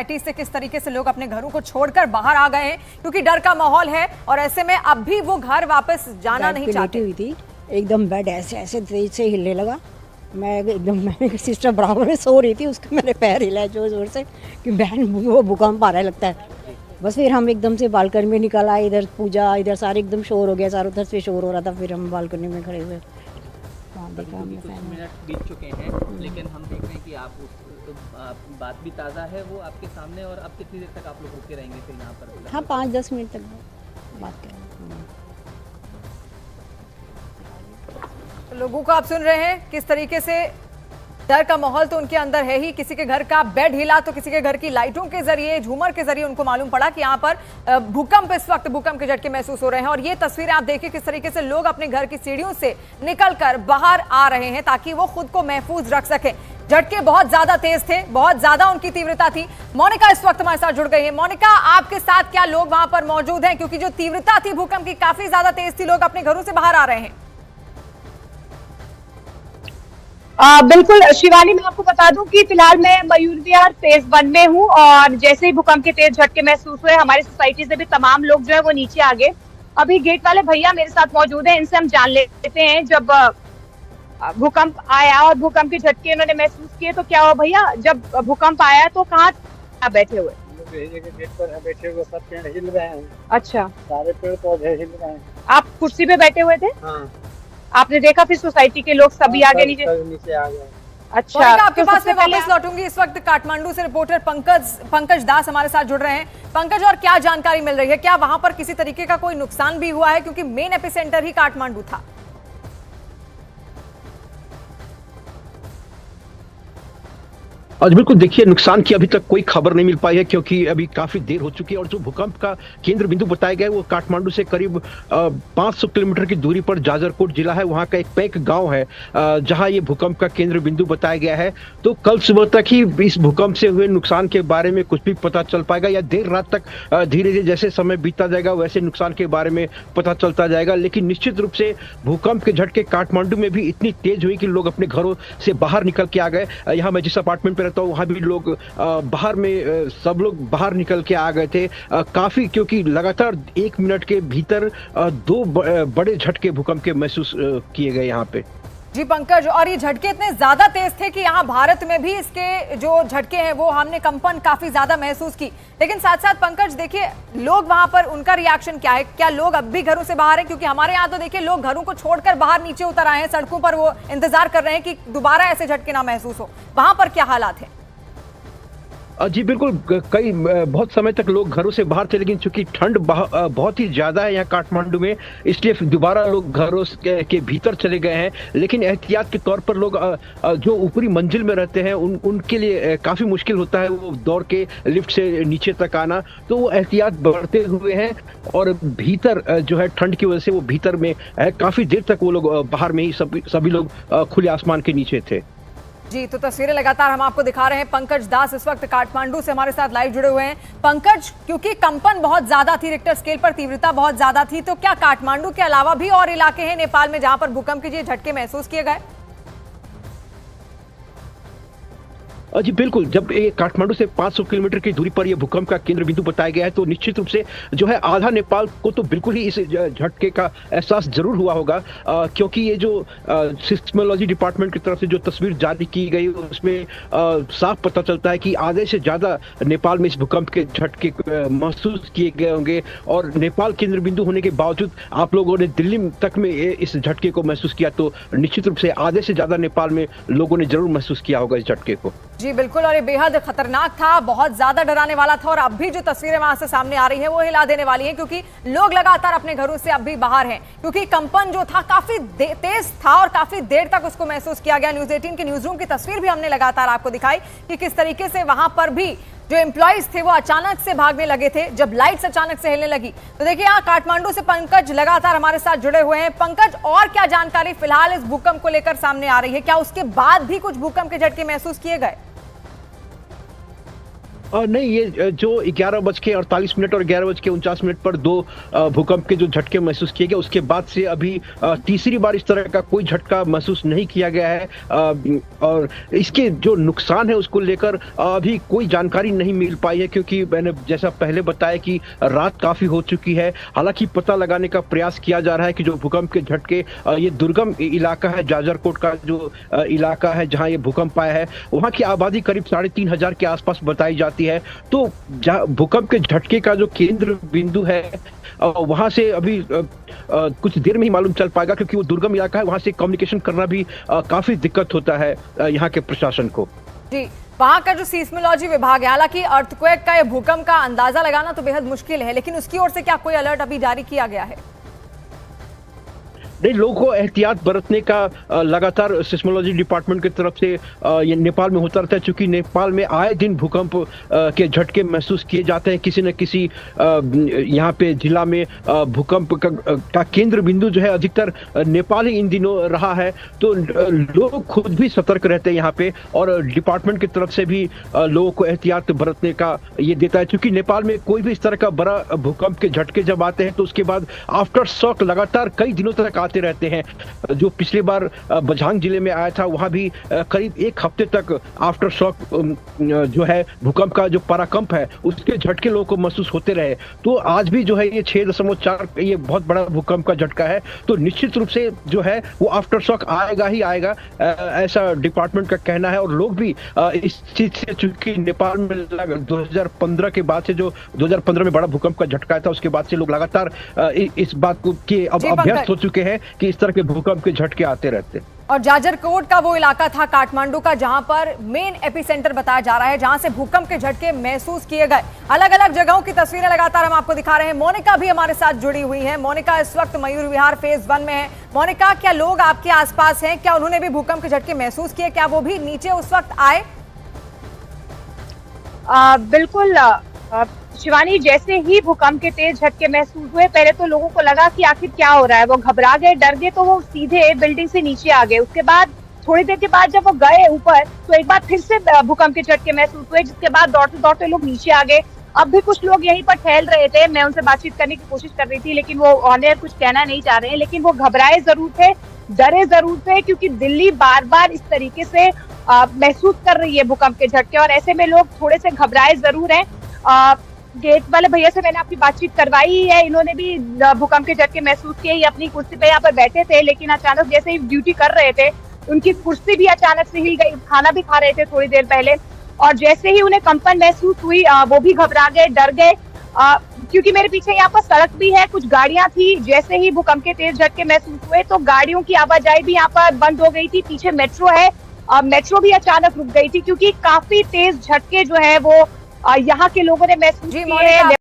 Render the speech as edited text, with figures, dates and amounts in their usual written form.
से किस तरीके से लोग अपने घरों को छोड़कर बाहर आ गए हैं, क्योंकि डर का माहौल है और ऐसे में अब भी वो घर वापस जाना नहीं चाहते। हुई थी एकदम, बेड ऐसे ऐसे तेज से हिलने लगा। मैं सिस्टर बराबर में सो रही थी, उसके मैंने पैर हिलाया जोर जोर से कि बहन वो भूकंप आ रहा है लगता है। बस फिर हम एकदम से बालकनी में निकल आए, इधर पूजा, इधर सारे एकदम शोर हो गया, चारों तरफ से शोर हो रहा था। फिर हम बालकनी में खड़े हुए, वहाँ देखा हमने। कुछ मिनट बीत चुके हैं, लेकिन हम देख रहे हैं कि आप बात भी ताज़ा है वो आपके सामने। और अब कितनी देर तक आप लोग रुके रहेंगे फिर यहाँ पर? हाँ, 5-10 मिनट तक बात करें। लोगों को आप सुन रहे हैं किस तरीके से डर का माहौल तो उनके अंदर है ही। किसी के घर का बेड हिला तो किसी के घर की लाइटों के जरिए, झूमर के जरिए उनको मालूम पड़ा कि यहाँ पर भूकंप, इस वक्त भूकंप के झटके महसूस हो रहे हैं। और ये तस्वीरें आप देखिए किस तरीके से लोग अपने घर की सीढ़ियों से निकलकर बाहर आ रहे हैं ताकि वो खुद को महफूज रख सकें। झटके बहुत ज्यादा तेज थे, बहुत ज्यादा उनकी तीव्रता थी। मोनिका इस वक्त हमारे साथ जुड़ गई है। मोनिका, आपके साथ क्या लोग वहां पर मौजूद हैं? क्योंकि जो तीव्रता थी भूकंप की काफी ज्यादा तेज थी, लोग अपने घरों से बाहर आ रहे हैं। बिल्कुल शिवानी, मैं आपको बता दूं कि फिलहाल मैं मयूर विहार फेज 1 में हूं और जैसे ही भूकंप के तेज झटके महसूस हुए, हमारी सोसाइटी से भी तमाम लोग जो है वो नीचे आ गए। अभी गेट वाले भैया मेरे साथ मौजूद हैं, इनसे हम जान लेते हैं जब भूकंप आया और भूकंप के झटके इन्होंने महसूस किए तो क्या हुआ भैया? जब भूकंप आया तो कहाँ बैठे हुए? गेट पर बैठे हुए, सब पेड़ हिल रहे हैं। अच्छा, सारे पेड़ पौधे हिल रहे हैं। आप कुर्सी पे बैठे हुए थे? हाँ। आपने देखा फिर सोसाइटी के लोग सभी आगे नीचे आ गए। अच्छा, मोनिका, आपके पास में वापस लौटूंगी। इस वक्त काठमांडू से रिपोर्टर पंकज दास हमारे साथ जुड़ रहे हैं। पंकज, और क्या जानकारी मिल रही है? क्या वहां पर किसी तरीके का कोई नुकसान भी हुआ है, क्योंकि मेन एपिसेंटर ही काठमांडू था? और बिल्कुल देखिए, नुकसान की अभी तक कोई खबर नहीं मिल पाई है क्योंकि अभी काफी देर हो चुकी है। और जो भूकंप का केंद्र बिंदु बताया गया है वो काठमांडू से करीब 500 किलोमीटर की दूरी पर जाजरकोट जिला है। वहां का एक पैक गांव है जहां ये भूकंप का केंद्र बिंदु बताया गया है। तो कल सुबह तक ही इस भूकंप से हुए नुकसान के बारे में कुछ भी पता चल पाएगा, या देर रात तक धीरे धीरे जैसे समय बीतता जाएगा वैसे नुकसान के बारे में पता चलता जाएगा। लेकिन निश्चित रूप से भूकंप के झटके काठमांडू में भी इतनी तेज हुई कि लोग अपने घरों से बाहर निकल के आ गए। यहाँ मैं जिस अपार्टमेंट में तो वहां भी लोग बाहर में सब लोग बाहर निकल के आ गए थे काफी, क्योंकि लगातार 1 मिनट के भीतर 2 बड़े झटके भूकंप के महसूस किए गए यहाँ पे। जी पंकज, और ये झटके इतने ज्यादा तेज थे कि यहाँ भारत में भी इसके जो झटके हैं वो हमने कंपन काफी ज्यादा महसूस की। लेकिन साथ साथ पंकज देखिए, लोग वहां पर, उनका रिएक्शन क्या है? क्या लोग अब भी घरों से बाहर हैं? क्योंकि हमारे यहाँ तो देखिए लोग घरों को छोड़कर बाहर नीचे उतर आए हैं, सड़कों पर वो इंतजार कर रहे हैं कि दोबारा ऐसे झटके ना महसूस हो। वहां पर क्या हालात है? जी बिल्कुल, बहुत समय तक लोग घरों से बाहर थे, लेकिन चूंकि ठंड बहुत ही ज्यादा है यहाँ काठमांडू में, इसलिए दोबारा लोग घरों के भीतर चले गए हैं। लेकिन एहतियात के तौर पर लोग जो ऊपरी मंजिल में रहते हैं उनके लिए काफी मुश्किल होता है वो दौड़ के लिफ्ट से नीचे तक आना, तो वो एहतियात बढ़ते हुए हैं। और भीतर जो है ठंड की वजह से वो भीतर में काफी देर तक वो लोग बाहर में ही सभी लोग खुले आसमान के नीचे थे। जी, तो तस्वीरें लगातार हम आपको दिखा रहे हैं। पंकज दास इस वक्त काठमांडू से हमारे साथ लाइव जुड़े हुए हैं। पंकज, क्योंकि कंपन बहुत ज्यादा थी, रिक्टर स्केल पर तीव्रता बहुत ज्यादा थी, तो क्या काठमांडू के अलावा भी और इलाके हैं नेपाल में जहां पर भूकंप के झटके महसूस किए गए? जी बिल्कुल, जब ये काठमांडू से 500 किलोमीटर की दूरी पर यह भूकंप का केंद्र बिंदु बताया गया है तो निश्चित रूप से जो है आधा नेपाल को तो बिल्कुल ही इस झटके का एहसास जरूर हुआ होगा, क्योंकि ये जो सिस्मोलॉजी डिपार्टमेंट की तरफ से जो तस्वीर जारी की गई उसमें साफ पता चलता है कि आधे से ज्यादा नेपाल में इस भूकंप के झटके महसूस किए गए होंगे। और नेपाल केंद्र बिंदु होने के बावजूद आप लोगों ने दिल्ली तक में इस झटके को महसूस किया, तो निश्चित रूप से आधे से ज्यादा नेपाल में लोगों ने जरूर महसूस किया होगा इस झटके को। जी बिल्कुल, और ये बेहद खतरनाक था, बहुत ज्यादा डराने वाला था। और अब भी जो तस्वीरें वहां से सामने आ रही हैं वो हिला देने वाली हैं, क्योंकि लोग लगातार अपने घरों से अब भी बाहर हैं, क्योंकि कंपन जो था काफी तेज था और काफी देर तक उसको महसूस किया गया। न्यूज़ 18 की न्यूज रूम की तस्वीर भी हमने लगातार आपको दिखाई कि किस तरीके से वहां पर भी जो एम्प्लॉइज थे वो अचानक से भागने लगे थे जब लाइट्स अचानक से हिलने लगी। तो देखिए, यहाँ काठमांडू से पंकज लगातार हमारे साथ जुड़े हुए हैं। पंकज, और क्या जानकारी फिलहाल इस भूकंप को लेकर सामने आ रही है? क्या उसके बाद भी कुछ भूकंप के झटके महसूस किए गए? नहीं, ये जो 11:48 और 11:49 पर दो भूकंप के जो झटके महसूस किए गए, उसके बाद से अभी तीसरी बार इस तरह का कोई झटका महसूस नहीं किया गया है। और इसके जो नुकसान है उसको लेकर अभी कोई जानकारी नहीं मिल पाई है, क्योंकि मैंने जैसा पहले बताया कि रात काफी हो चुकी है। हालांकि पता लगाने का प्रयास किया जा रहा है कि जो भूकंप के झटके, ये दुर्गम इलाका है, जाजरकोट का जो इलाका है जहां ये भूकंप आया है, वहां की आबादी करीब 3,500 के आसपास बताई जाती है। तो भूकंप के झटके का जो केंद्र बिंदु है वहां से अभी कुछ देर में ही मालूम चल पाएगा, क्योंकि वो दुर्गम इलाका है, वहां से कम्युनिकेशन करना भी काफी दिक्कत होता है यहाँ के प्रशासन को। जी, वहां का जो सीस्मोलॉजी विभाग है, हालांकि अर्थक्वेक का या भूकंप का अंदाजा लगाना तो बेहद मुश्किल है, लेकिन उसकी ओर से क्या कोई अलर्ट अभी जारी किया गया है? नहीं, लोगों को एहतियात बरतने का लगातार सिस्मोलॉजी डिपार्टमेंट की तरफ से ये नेपाल में होता रहता है, क्योंकि नेपाल में आए दिन भूकंप के झटके महसूस किए जाते हैं। किसी न किसी यहाँ पे जिला में भूकंप का केंद्र बिंदु जो है अधिकतर नेपाल ही इन दिनों रहा है। तो लोग खुद भी सतर्क रहते हैं यहाँ पे, और डिपार्टमेंट की तरफ से भी लोगों को एहतियात बरतने का ये देता है, क्योंकि नेपाल में कोई भी इस तरह का बड़ा भूकंप के झटके जब आते हैं तो उसके बाद आफ्टर शॉक लगातार कई दिनों तक रहते हैं। जो पिछली बार बझांग जिले में आया था, वहां भी करीब एक हफ्ते तक आफ्टर शॉक जो है भूकंप का जो पराकंप है उसके झटके लोगों को महसूस होते रहे। तो आज भी जो है ये 6.4 ये बहुत बड़ा भूकंप का झटका है, तो निश्चित रूप से जो है वो आफ्टर शॉक आएगा ही आएगा, ऐसा डिपार्टमेंट का कहना है। और लोग भी इस चीज से, चूंकि नेपाल में 2015 के बाद से, जो 2015 में बड़ा भूकंप का झटका था, उसके बाद से लोग लगातार इस बात को के अब अभ्यस्त हो चुके हैं कि इस तरह के भूकंप के झटके आते रहते हैं। और जाजरकोट का वो इलाका था काठमांडू का जहां पर मेन एपिसेंटर बताया जा रहा है, जहां से भूकंप के झटके महसूस किए गए। अलग अलग जगहों की तस्वीरें लगातार हम आपको दिखा रहे हैं। मोनिका भी हमारे साथ जुड़ी हुई है। मोनिका इस वक्त मयूर विहार फेज 1 में है। मोनिका, क्या लोग आपके आसपास हैं? क्या उन्होंने भी भूकंप के झटके महसूस किए? क्या वो भी नीचे उस वक्त आए? बिल्कुल शिवानी, जैसे ही भूकंप के तेज झटके महसूस हुए, पहले तो लोगों को लगा कि आखिर क्या हो रहा है, वो घबरा गए, डर गए, तो वो सीधे बिल्डिंग से नीचे आ गए। उसके बाद थोड़ी देर के बाद जब वो गए ऊपर, तो एक बार फिर से भूकंप के झटके महसूस हुए, जिसके बाद दौड़ते दौड़ते लोग नीचे आ गए। अब भी कुछ लोग यहीं पर ठहर रहे थे, मैं उनसे बातचीत करने की कोशिश कर रही थी, लेकिन वो ऑन एयर कुछ कहना नहीं चाह रहे हैं। लेकिन वो घबराए जरूर थे, डरे जरूर थे, क्योंकि दिल्ली बार बार इस तरीके से महसूस कर रही है भूकंप के झटके, और ऐसे में लोग थोड़े से घबराए जरूर है। गेट वाले भैया से मैंने आपकी बातचीत करवाई है, इन्होंने भी भूकंप के झटके महसूस किए। ये अपनी कुर्सी पे यहाँ पर बैठे थे, लेकिन अचानक जैसे ही ड्यूटी कर रहे थे, उनकी कुर्सी भी अचानक से हिल गई। खाना भी खा रहे थे थोड़ी देर पहले, और जैसे ही उन्हें कंपन महसूस हुई, वो भी घबरा गए, डर गए। क्योंकि मेरे पीछे यहाँ पर सड़क भी है, कुछ गाड़ियां थी। जैसे ही भूकंप के तेज झटके महसूस हुए, तो गाड़ियों की आवाजाही भी यहाँ पर बंद हो गई थी। पीछे मेट्रो है, मेट्रो भी अचानक रुक गई थी, क्योंकि काफी तेज झटके जो है वो यहाँ के लोगों ने महसूस किए हैं।